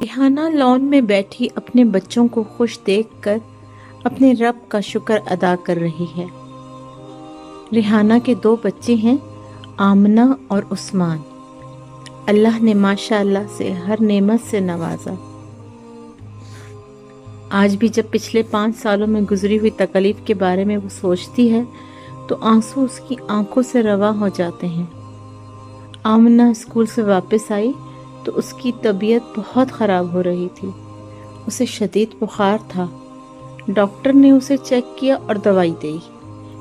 Rihanna lawn में बैठी अपने बच्चों को खुश देखकर अपने रब का शुक्र अदा कर रही है। रिहाना के 2 बच्चे हैं, आमना और उस्मान। अल्लाह ने माशाअल्लाह से हर नेमत से नवाजा। आज भी जब पिछले 5 सालों में गुजरी हुई तकलीफ के बारे में वो सोचती है तो आंसू उसकी आंखों से रवा हो जाते हैं। आमना स्कूल से वापस आई तो उसकी तबीयत बहुत ख़राब हो रही थी। उसे शदीद बुखार था। डॉक्टर ने उसे चेक किया और दवाई दी,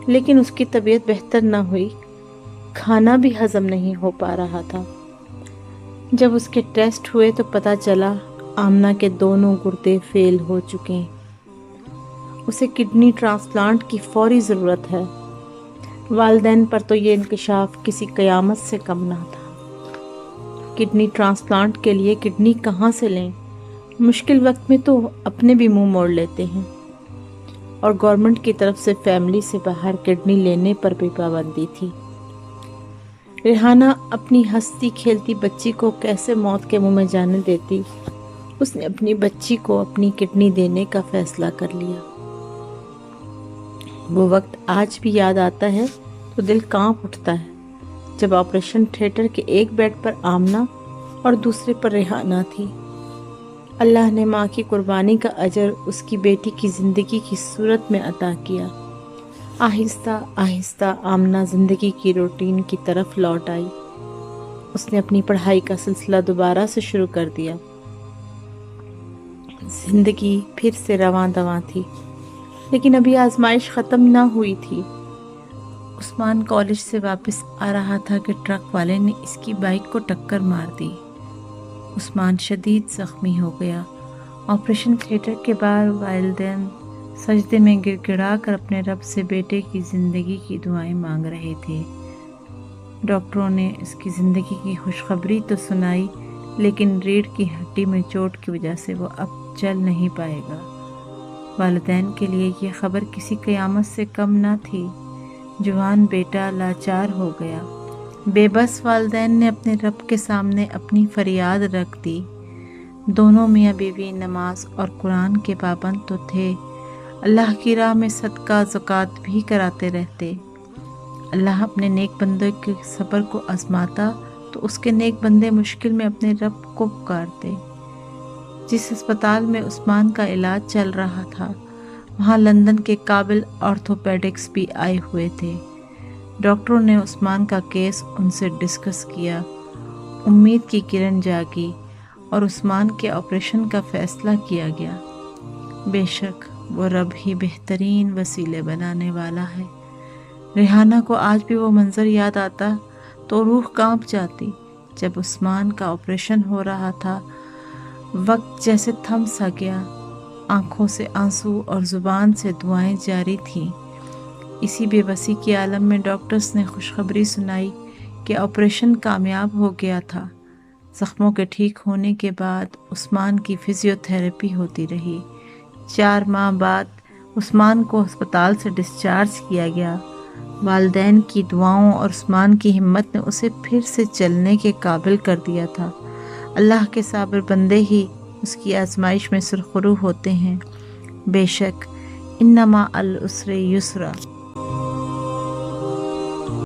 लेकिन उसकी तबीयत बेहतर ना हुई। खाना भी हजम नहीं हो पा रहा था। जब उसके टेस्ट हुए तो पता चला आमना के दोनों गुर्दे फेल हो चुके हैं। उसे किडनी ट्रांसप्लांट की फौरी ज़रूरत है। वालिदैन पर तो ये इंकशाफ किसी क़यामत से कम ना था। किडनी ट्रांसप्लांट के लिए किडनी कहाँ से लें? मुश्किल वक्त में तो अपने भी मुंह मोड़ लेते हैं। और गवर्नमेंट की तरफ से फैमिली से बाहर किडनी लेने पर भी पाबंदी थी। रिहाना अपनी हंसती खेलती बच्ची को कैसे मौत के मुंह में जाने देती। उसने अपनी बच्ची को अपनी किडनी देने का फैसला कर लिया। वो वक्त आज भी याद आता है तो दिल कांप उठता है, जब ऑपरेशन थिएटर के एक बेड पर आमना और दूसरे पर रिहाना थी। अल्लाह ने माँ की कुर्बानी का अजर उसकी बेटी की ज़िंदगी की सूरत में अता किया। आहिस्ता आहिस्ता आमना ज़िंदगी की रूटीन की तरफ लौट आई। उसने अपनी पढ़ाई का सिलसिला दोबारा से शुरू कर दिया। ज़िंदगी फिर से रवां दवां थी, लेकिन अभी आजमाइश ख़त्म ना हुई थी। उस्मान कॉलेज से वापस आ रहा था कि ट्रक वाले ने इसकी बाइक को टक्कर मार दी। उस्मान शदीद ज़ख्मी हो गया। ऑपरेशन थिएटर के बाद वालिदैन सजदे में गिड़गिड़ा कर अपने रब से बेटे की ज़िंदगी की दुआएं मांग रहे थे। डॉक्टरों ने इसकी ज़िंदगी की खुशखबरी तो सुनाई, लेकिन रीढ़ की हड्डी में चोट की वजह से वो अब चल नहीं पाएगा। वालिदैन के लिए ये खबर किसी क़यामत से कम ना थी। जवान बेटा लाचार हो गया। बेबस वालिदैन ने अपने रब के सामने अपनी फरियाद रख दी। दोनों मियाँ बीवी नमाज और कुरान के पाबंद तो थे, अल्लाह की राह में सदका ज़कात भी कराते रहते। अल्लाह अपने नेक बंदे के सब्र को आजमाता तो उसके नेक बंदे मुश्किल में अपने रब को पुकारते। जिस अस्पताल में उस्मान का इलाज चल रहा था, वहाँ लंदन के काबिल ऑर्थोपेडिक्स भी आए हुए थे। डॉक्टरों ने उस्मान का केस उनसे डिस्कस किया। उम्मीद की किरण जागी और उस्मान के ऑपरेशन का फ़ैसला किया गया। बेशक वो रब ही बेहतरीन वसीले बनाने वाला है। रिहाना को आज भी वो मंज़र याद आता तो रूह कांप जाती। जब उस्मान का ऑपरेशन हो रहा था, वक्त जैसे थम सा गया। आंखों से आंसू और ज़ुबान से दुआएं जारी थीं। इसी बेबसी के आलम में डॉक्टर्स ने खुशखबरी सुनाई कि ऑपरेशन कामयाब हो गया था। ज़ख्मों के ठीक होने के बाद उस्मान की फिजियोथेरेपी होती रही। 4 माह बाद उस्मान को अस्पताल से डिस्चार्ज किया गया। वालिदैन की दुआओं और उस्मान की हिम्मत ने उसे फिर से चलने के काबिल कर दिया था। अल्लाह के साबिर बंदे ही उसकी आजमाइश में सुरखरू होते हैं। बेशक इन्नमा अल उसरे युसरा।